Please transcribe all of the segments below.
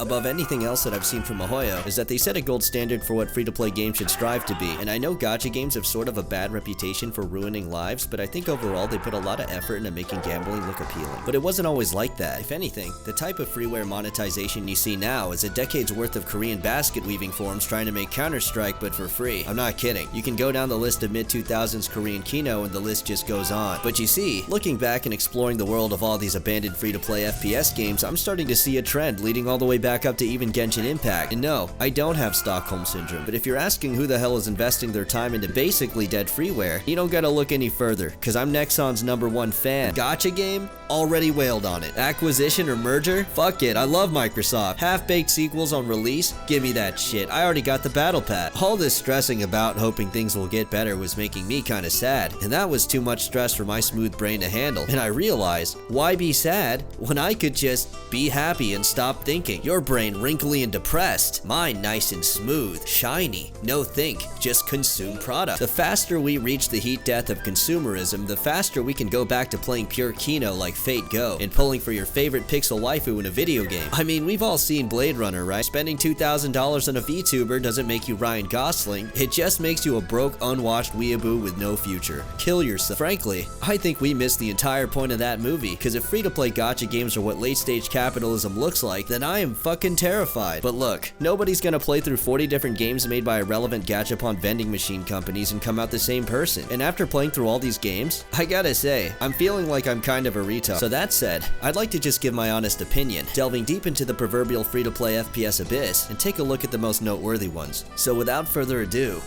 above anything else that I've seen from Mihoyo is that they set a gold standard for what free-to-play games should strive to be, and I know gacha games have sort of a bad reputation for ruining lives, but I think overall they put a lot of effort into making gambling look appealing. But it wasn't always like that. If anything, the type of freeware monetization you see now is a decade's worth of Korean basket weaving forums trying to make Counter-Strike but for free. I'm not kidding. You can go down the list of mid-2000s Korean kino and the list just goes on. But you see, looking back and exploring the world of all these abandoned free-to-play FPS games, I'm starting to see a trend leading all the way back up to even Genshin Impact. And no, I don't have Stockholm Syndrome, but if you're asking who the hell is investing their time into basically dead freeware, you don't gotta look any further, cause I'm Nexon's #1 fan. Gacha game? Already wailed on it. Acquisition or merger? Fuck it, I love Microsoft. Half-baked sequels on release? Give me that shit. I already got the battle pass. All this stressing about and hoping things will get better was making me kinda sad, and that was too much stress for my smooth brain to handle. And I realized, why be sad when I could just be happy and stop thinking? Your brain wrinkly and depressed, mine nice and smooth, shiny, no think, just consume product. The faster we reach the heat death of consumerism, the faster we can go back to playing pure kino like Fate Go and pulling for your favorite pixel waifu in a video game. I mean, we've all seen Blade Runner, right? Spending $2,000 on a VTuber doesn't make you Ryan Gosling, it just makes you a broke, unwashed weeaboo with no future. Kill yourself. Frankly, I think we missed the entire point of that movie, because if free-to-play gacha games are what late-stage capitalism looks like, then I am fucking terrified. But look, nobody's gonna play through 40 different games made by irrelevant gachapon vending machine companies and come out the same person. And after playing through all these games, I gotta say, I'm feeling like I'm kind of a retard. So that said, I'd like to just give my honest opinion, delving deep into the proverbial free-to-play FPS abyss, and take a look at the most noteworthy ones. So without further ado,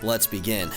let's begin.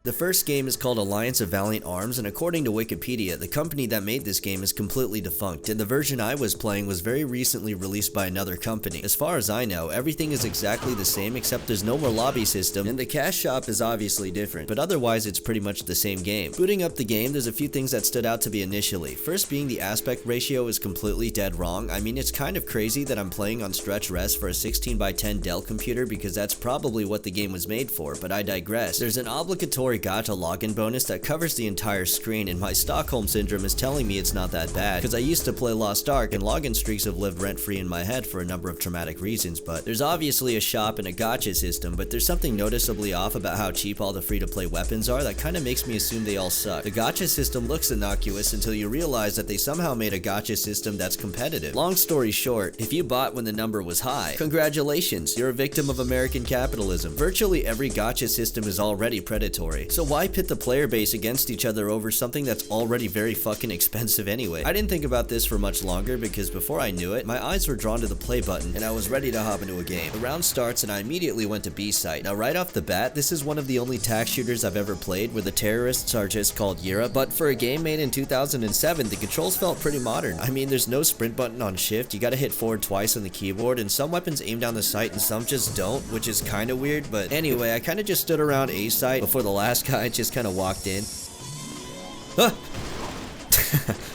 The first game is called Alliance of Valiant Arms, and according to Wikipedia, the company that made this game is completely defunct, and the version I was playing was very recently released by another company. As far as I know, everything is exactly the same except there's no more lobby system, and the cash shop is obviously different, but otherwise it's pretty much the same game. Booting up the game, there's a few things that stood out to me initially. First being the aspect ratio is completely dead wrong. I mean, it's kind of crazy that I'm playing on stretch res for a 16x10 Dell computer because that's probably what the game was made for, but I digress. There's an obligatory gacha login bonus that covers the entire screen, and my Stockholm Syndrome is telling me it's not that bad, because I used to play Lost Ark and login streaks have lived rent-free in my head for a number of traumatic reasons. But there's obviously a shop and a gacha system, but there's something noticeably off about how cheap all the free-to-play weapons are that kind of makes me assume they all suck. The gacha system looks innocuous until you realize that they somehow made a gacha system that's competitive. Long story short, if you bought when the number was high, congratulations, you're a victim of American capitalism. Virtually every gacha system is already predatory, so why pit the player base against each other over something that's already very fucking expensive anyway? I didn't think about this for much longer because before I knew it, my eyes were drawn to the play button and I was ready to hop into a game. The round starts and I immediately went to B site. Now right off the bat, this is one of the only tax shooters I've ever played where the terrorists are just called Yura, but for a game made in 2007, the controls felt pretty modern. I mean, there's no sprint button on shift, you gotta hit forward twice on the keyboard, and some weapons aim down the sight and some just don't, which is kinda weird. But anyway, I kinda just stood around A site before the last guy just kinda walked in. Ah!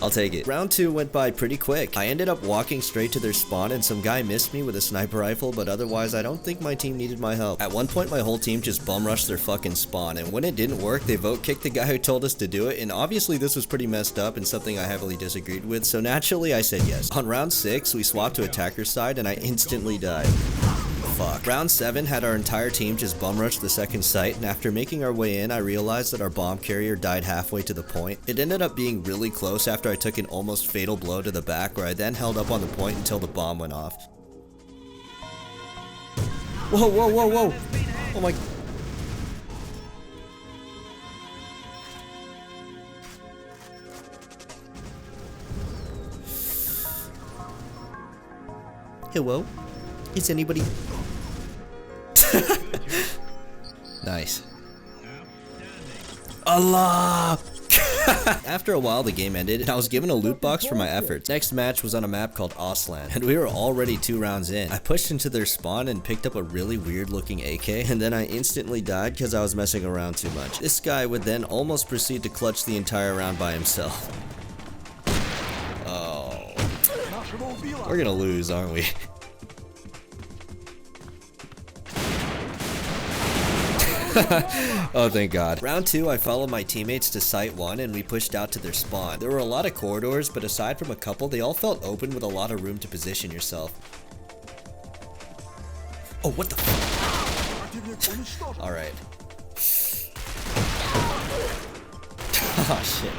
I'll take it. Round 2 went by pretty quick. I ended up walking straight to their spawn and some guy missed me with a sniper rifle, but otherwise I don't think my team needed my help. At one point my whole team just bum rushed their fucking spawn, and when it didn't work they vote kicked the guy who told us to do it, and obviously this was pretty messed up and something I heavily disagreed with, so naturally I said yes. On round 6 we swapped to attacker's side and I instantly died. Fuck. Round 7 had our entire team just bum rush the second site, and after making our way in I realized that our bomb carrier died halfway to the point. It ended up being really close after I took an almost fatal blow to the back, where I then held up on the point until the bomb went off. Whoa, whoa, whoa, whoa! Oh my... Hello? Is anybody... Nice. Allah! After a while the game ended and I was given a loot box for my efforts. Next match was on a map called Oslan, and we were already 2 rounds in. I pushed into their spawn and picked up a really weird looking AK, and then I instantly died because I was messing around too much. This guy would then almost proceed to clutch the entire round by himself. Oh. We're gonna lose, aren't we? Oh, thank God. Round 2, I followed my teammates to Site 1 and we pushed out to their spawn. There were a lot of corridors, but aside from a couple, they all felt open with a lot of room to position yourself. Oh, what the fuck? Alright. Oh, shit.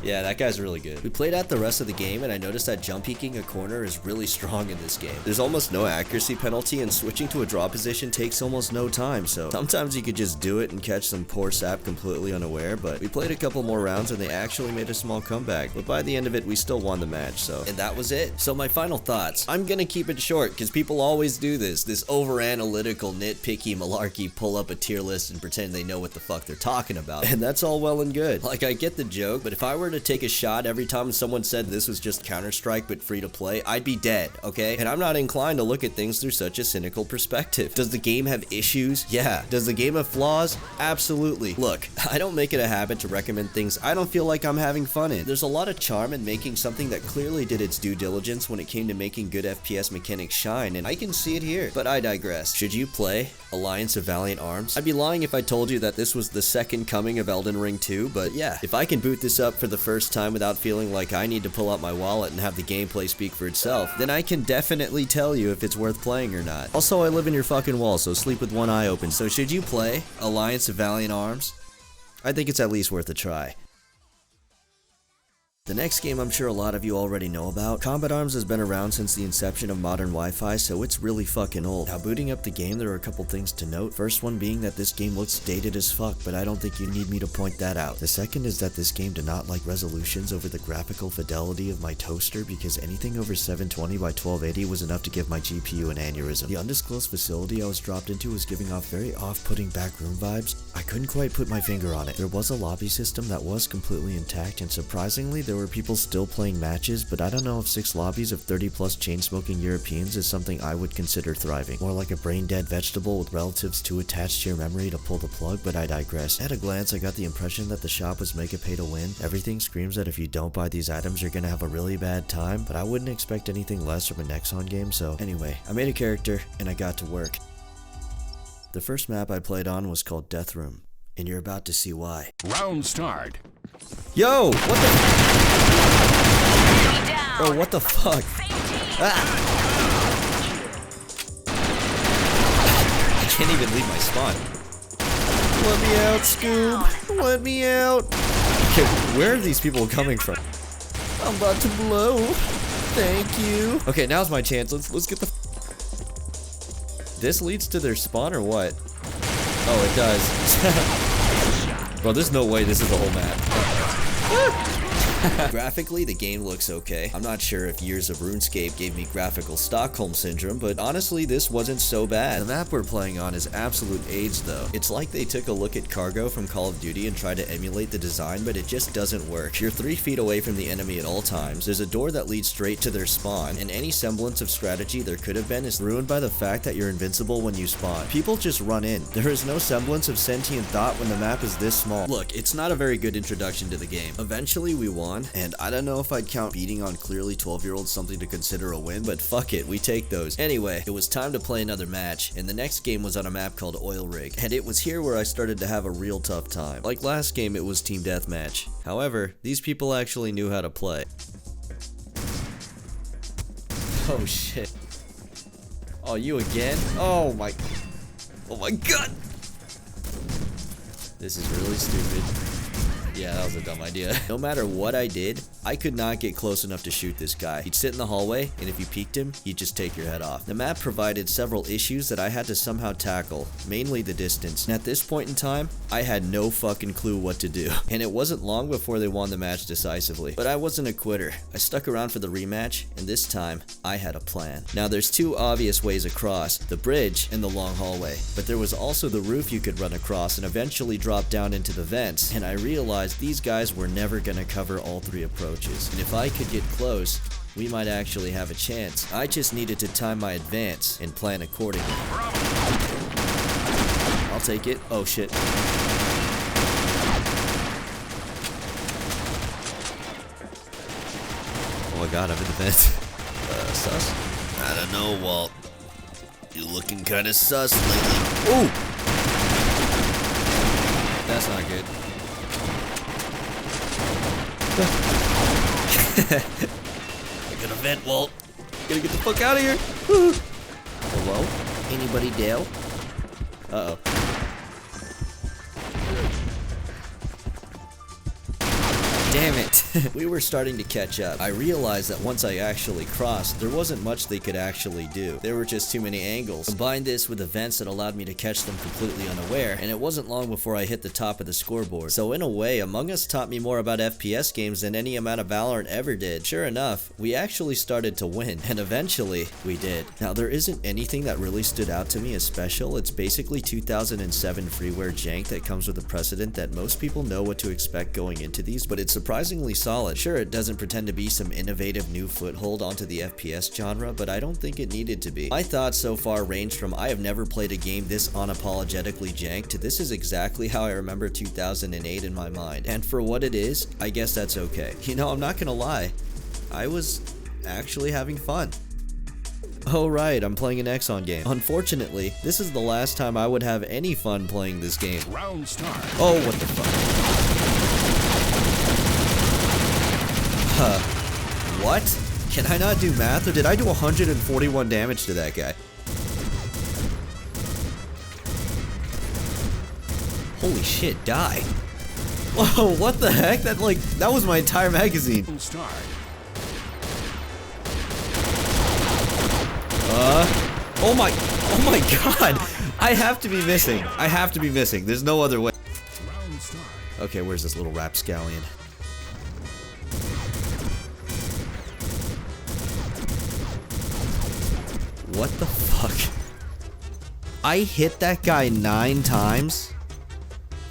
Yeah, that guy's really good. We played out the rest of the game and I noticed that jump peeking a corner is really strong in this game. There's almost no accuracy penalty and switching to a draw position takes almost no time, so sometimes you could just do it and catch some poor sap completely unaware, but we played a couple more rounds and they actually made a small comeback, but by the end of it we still won the match, so. And that was it. So my final thoughts. I'm gonna keep it short because people always do this over analytical, nitpicky malarkey, pull up a tier list and pretend they know what the fuck they're talking about. And that's all well and good. Like, I get the joke, but if I were to take a shot every time someone said this was just Counter-Strike but free to play, I'd be dead, okay? And I'm not inclined to look at things through such a cynical perspective. Does the game have issues? Yeah. Does the game have flaws? Absolutely. Look, I don't make it a habit to recommend things I don't feel like I'm having fun in. There's a lot of charm in making something that clearly did its due diligence when it came to making good FPS mechanics shine, and I can see it here. But I digress. Should you play Alliance of Valiant Arms? I'd be lying if I told you that this was the second coming of Elden Ring 2, but yeah, if I can boot this up for the first time without feeling like I need to pull out my wallet and have the gameplay speak for itself, then I can definitely tell you if it's worth playing or not. Also, I live in your fucking wall, so sleep with one eye open. So should you play Alliance of Valiant Arms? I think it's at least worth a try. The next game I'm sure a lot of you already know about. Combat Arms has been around since the inception of modern Wi-Fi, so it's really fucking old. Now, booting up the game, there are a couple things to note. First one being that this game looks dated as fuck, but I don't think you need me to point that out. The second is that this game did not like resolutions over the graphical fidelity of my toaster, because anything over 720 by 1280 was enough to give my GPU an aneurysm. The undisclosed facility I was dropped into was giving off very off-putting backroom vibes. I couldn't quite put my finger on it. There was a lobby system that was completely intact, and surprisingly, there were people still playing matches, but I don't know if 6 lobbies of 30 plus chain-smoking Europeans is something I would consider thriving. More like a brain-dead vegetable with relatives too attached to your memory to pull the plug, but I digress. At a glance, I got the impression that the shop was make it pay to win. Everything screams that if you don't buy these items, you're gonna have a really bad time, but I wouldn't expect anything less from a Nexon game, so anyway, I made a character, and I got to work. The first map I played on was called Death Room, and you're about to see why. Round start. Yo, what the? Bro, what the fuck? Ah. I can't even leave my spawn. Let me out, Scoob. Let me out. Okay, where are these people coming from? I'm about to blow. Thank you. Okay, now's my chance. Let's get the. This leads to their spawn or what? Oh, it does. Bro, there's no way this is the whole map. Graphically, the game looks okay. I'm not sure if years of RuneScape gave me graphical Stockholm Syndrome, but honestly, this wasn't so bad. The map we're playing on is absolute AIDS though. It's like they took a look at Cargo from Call of Duty and tried to emulate the design, but it just doesn't work. You're 3 feet away from the enemy at all times. There's a door that leads straight to their spawn, and any semblance of strategy there could have been is ruined by the fact that you're invincible when you spawn. People just run in. There is no semblance of sentient thought when the map is this small. Look, it's not a very good introduction to the game. Eventually we won, and I don't know if I'd count beating on clearly 12-year-olds something to consider a win, but fuck it, we take those. Anyway, it was time to play another match, and the next game was on a map called Oil Rig, and it was here where I started to have a real tough time. Like last game, it was team deathmatch. However, these people actually knew how to play. Oh shit. Oh, you again? Oh my god! This is really stupid. Yeah, that was a dumb idea. No matter what I did, I could not get close enough to shoot this guy. He'd sit in the hallway, and if you peeked him, he'd just take your head off. The map provided several issues that I had to somehow tackle, mainly the distance. And at this point in time, I had no fucking clue what to do. And it wasn't long before they won the match decisively. But I wasn't a quitter. I stuck around for the rematch, and this time, I had a plan. Now, there's 2 obvious ways across, the bridge and the long hallway. But there was also the roof you could run across and eventually drop down into the vents, and I realized these guys were never gonna cover all 3 approaches. And if I could get close, we might actually have a chance. I just needed to time my advance and plan accordingly. I'll take it. Oh shit. Oh my god, I'm in the vent. Sus? I don't know, Walt. You're looking kinda sus lately. Ooh! that's not good. I got a vent, Walt. Gotta get the fuck out of here. Woo. Hello? Anybody Dale? Uh-oh. Damn it. We were starting to catch up. I realized that once I actually crossed, there wasn't much they could actually do. There were just too many angles. Combine this with events that allowed me to catch them completely unaware, and it wasn't long before I hit the top of the scoreboard. So in a way, Among Us taught me more about FPS games than any amount of Valorant ever did. Sure enough, we actually started to win, and eventually, we did. Now, there isn't anything that really stood out to me as special. It's basically 2007 freeware jank that comes with a precedent that most people know what to expect going into these, but it's surprisingly solid. Sure, it doesn't pretend to be some innovative new foothold onto the FPS genre, but I don't think it needed to be. My thoughts so far range from I have never played a game this unapologetically jank to this is exactly how I remember 2008 in my mind. And for what it is, I guess that's okay. You know, I'm not gonna lie, I was actually having fun. Oh right, I'm playing an Exxon game. Unfortunately, this is the last time I would have any fun playing this game. Round start. Oh, what the fuck? What? Can I not do math, or did I do 141 damage to that guy? Holy shit, die. Whoa, what the heck? That was my entire magazine. Start. Oh my god. I have to be missing. I have to be missing. There's no other way. Round start. Okay, where's this little rapscallion? What the fuck? I hit that guy 9 times?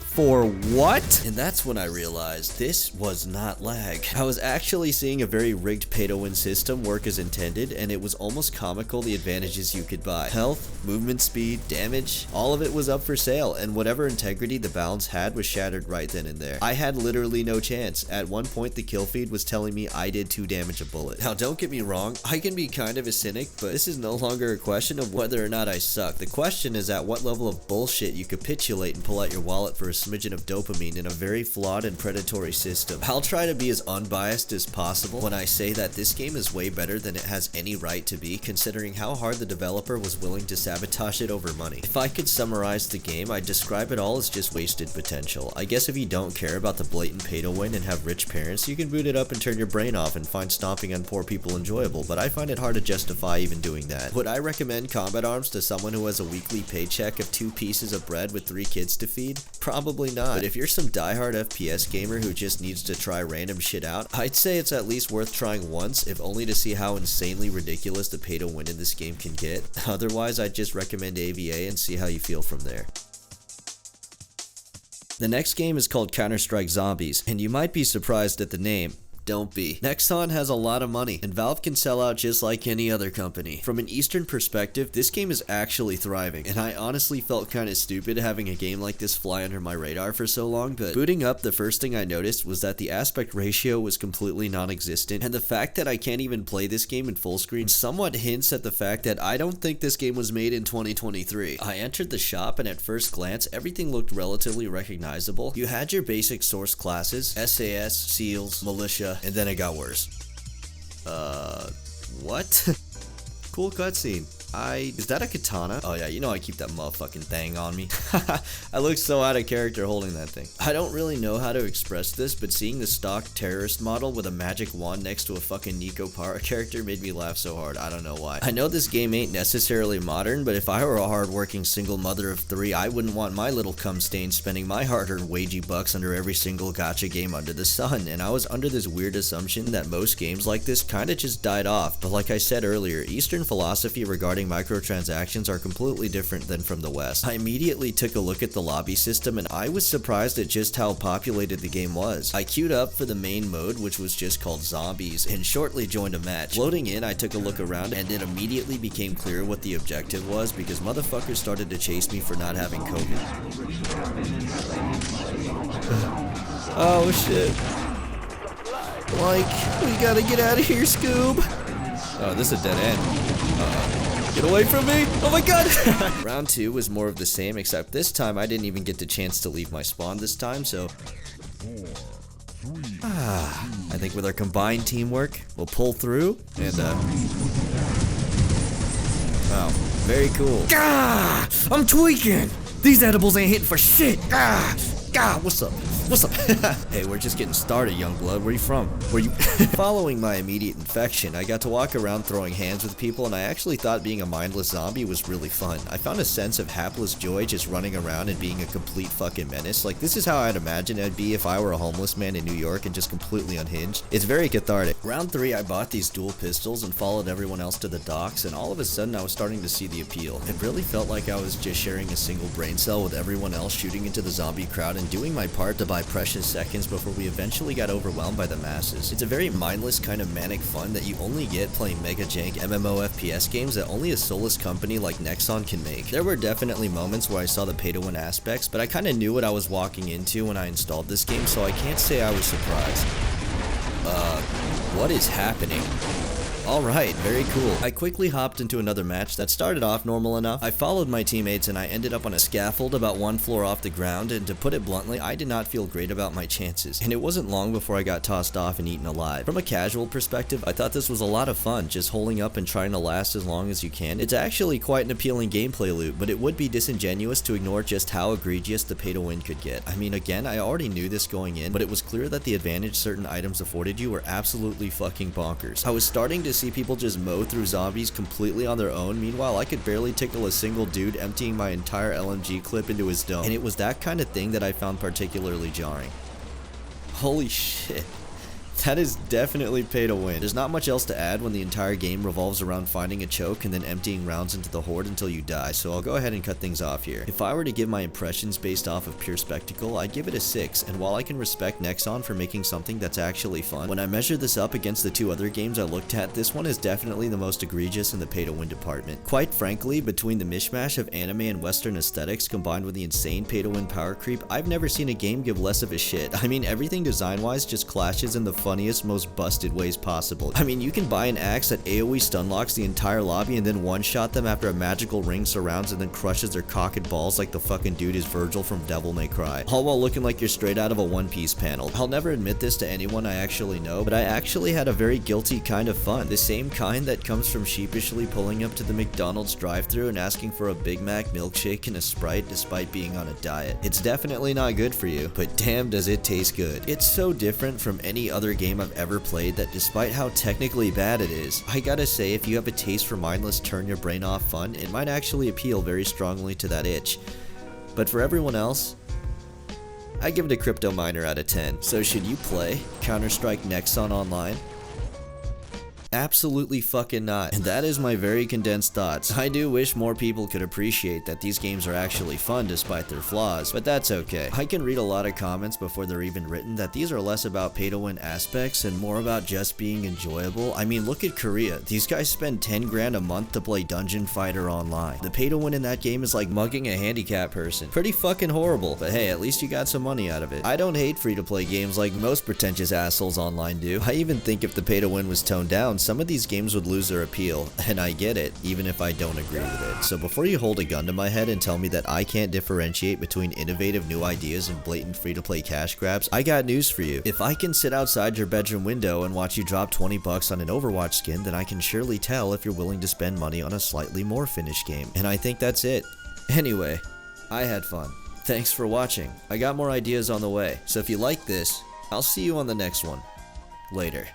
For what? And that's when I realized this was not lag. I was actually seeing a very rigged pay-to-win system work as intended, and it was almost comical the advantages you could buy. Health, movement speed, damage, all of it was up for sale, and whatever integrity the balance had was shattered right then and there. I had literally no chance. At one point, the kill feed was telling me I did 2 damage a bullet. Now, don't get me wrong, I can be kind of a cynic, but this is no longer a question of whether or not I suck. The question is at what level of bullshit you capitulate and pull out your wallet for a smidgen of dopamine in a very flawed and predatory system. I'll try to be as unbiased as possible when I say that this game is way better than it has any right to be, considering how hard the developer was willing to sabotage it over money. If I could summarize the game, I'd describe it all as just wasted potential. I guess if you don't care about the blatant pay to win and have rich parents, you can boot it up and turn your brain off and find stomping on poor people enjoyable, but I find it hard to justify even doing that. Would I recommend combat arms to someone who has a weekly paycheck of 2 pieces of bread with 3 kids to feed? Probably not. But if you're some diehard FPS gamer who just needs to try random shit out, I'd say it's at least worth trying once, if only to see how insanely ridiculous the pay to win in this game can get. Otherwise, I'd just recommend AVA and see how you feel from there. The next game is called Counter-Strike Zombies, and you might be surprised at the name. Don't be. Nexon has a lot of money, and Valve can sell out just like any other company. From an Eastern perspective, this game is actually thriving, and I honestly felt kinda stupid having a game like this fly under my radar for so long, but booting up, the first thing I noticed was that the aspect ratio was completely non-existent, and the fact that I can't even play this game in full screen somewhat hints at the fact that I don't think this game was made in 2023. I entered the shop, and at first glance, everything looked relatively recognizable. You had your basic source classes, SAS, SEALs, Militia, and then it got worse. What? Cool cutscene. Is that a katana? Oh yeah, you know I keep that motherfucking thing on me. I look so out of character holding that thing. I don't really know how to express this, but seeing the stock terrorist model with a magic wand next to a fucking Nico Para character made me laugh so hard, I don't know why. I know this game ain't necessarily modern, but if I were a hardworking single mother of 3, I wouldn't want my little cum stain spending my hard-earned wagey bucks under every single gacha game under the sun, and I was under this weird assumption that most games like this kinda just died off, but like I said earlier, Eastern philosophy regarding microtransactions are completely different than from the West. I immediately took a look at the lobby system and I was surprised at just how populated the game was. I queued up for the main mode, which was just called Zombies, and shortly joined a match. Loading in, I took a look around and it immediately became clear what the objective was because motherfuckers started to chase me for not having COVID. Oh shit. Like, we gotta get out of here, Scoob. Oh, this is a dead end. Get away from me! Oh my god! Round 2 was more of the same, except this time I didn't even get the chance to leave my spawn this time, so... I think with our combined teamwork, we'll pull through, and wow, very cool. Gah! I'm tweaking! These edibles ain't hitting for shit! Gah! Gah! What's up? What's up? Hey, we're just getting started, young blood. Where you from? Where you? Following my immediate infection, I got to walk around throwing hands with people, and I actually thought being a mindless zombie was really fun. I found a sense of hapless joy just running around and being a complete fucking menace. Like, this is how I'd imagine I'd be if I were a homeless man in New York and just completely unhinged. It's very cathartic. Round 3, I bought these dual pistols and followed everyone else to the docks, and all of a sudden I was starting to see the appeal. It really felt like I was just sharing a single brain cell with everyone else, shooting into the zombie crowd and doing my part to buy precious seconds before we eventually got overwhelmed by the masses. It's a very mindless kind of manic fun that you only get playing mega jank MMO FPS games that only a soulless company like Nexon can make. There were definitely moments where I saw the pay-to-win aspects, but I kind of knew what I was walking into when I installed this game, so I can't say I was surprised. What is happening? Alright, very cool. I quickly hopped into another match that started off normal enough. I followed my teammates and I ended up on a scaffold about 1 floor off the ground, and to put it bluntly, I did not feel great about my chances. And it wasn't long before I got tossed off and eaten alive. From a casual perspective, I thought this was a lot of fun, just holding up and trying to last as long as you can. It's actually quite an appealing gameplay loop, but it would be disingenuous to ignore just how egregious the pay-to-win could get. I mean, again, I already knew this going in, but it was clear that the advantage certain items afforded you were absolutely fucking bonkers. I was starting to see people just mow through zombies completely on their own. Meanwhile, I could barely tickle a single dude, emptying my entire LMG clip into his dome. And it was that kind of thing that I found particularly jarring. Holy shit. That is definitely pay to win. There's not much else to add when the entire game revolves around finding a choke and then emptying rounds into the horde until you die, so I'll go ahead and cut things off here. If I were to give my impressions based off of pure spectacle, I'd give it a 6, and while I can respect Nexon for making something that's actually fun, when I measure this up against the 2 other games I looked at, this one is definitely the most egregious in the pay to win department. Quite frankly, between the mishmash of anime and western aesthetics combined with the insane pay to win power creep, I've never seen a game give less of a shit. I mean, everything design wise just clashes in the funniest, most busted ways possible. I mean, you can buy an axe that AoE stun locks the entire lobby and then one-shot them after a magical ring surrounds and then crushes their cock and balls like the fucking dude is Virgil from Devil May Cry, all while looking like you're straight out of a One Piece panel. I'll never admit this to anyone I actually know, but I actually had a very guilty kind of fun. The same kind that comes from sheepishly pulling up to the McDonald's drive-thru and asking for a Big Mac milkshake and a Sprite despite being on a diet. It's definitely not good for you, but damn does it taste good. It's so different from any other game I've ever played that despite how technically bad it is, I gotta say if you have a taste for mindless turn your brain off fun, it might actually appeal very strongly to that itch. But for everyone else, I give it a crypto miner out of 10. So should you play Counter-Strike Nexon Online? Absolutely fucking not. And that is my very condensed thoughts. I do wish more people could appreciate that these games are actually fun despite their flaws, but that's okay. I can read a lot of comments before they're even written that these are less about pay to win aspects and more about just being enjoyable. I mean, look at Korea. These guys spend 10 grand a month to play Dungeon Fighter Online. The pay to win in that game is like mugging a handicapped person. Pretty fucking horrible, but hey, at least you got some money out of it. I don't hate free to play games like most pretentious assholes online do. I even think if the pay to win was toned down, some of these games would lose their appeal, and I get it, even if I don't agree with it. So before you hold a gun to my head and tell me that I can't differentiate between innovative new ideas and blatant free-to-play cash grabs, I got news for you. If I can sit outside your bedroom window and watch you drop 20 bucks on an Overwatch skin, then I can surely tell if you're willing to spend money on a slightly more finished game. And I think that's it. Anyway, I had fun. Thanks for watching. I got more ideas on the way, so if you like this, I'll see you on the next one. Later.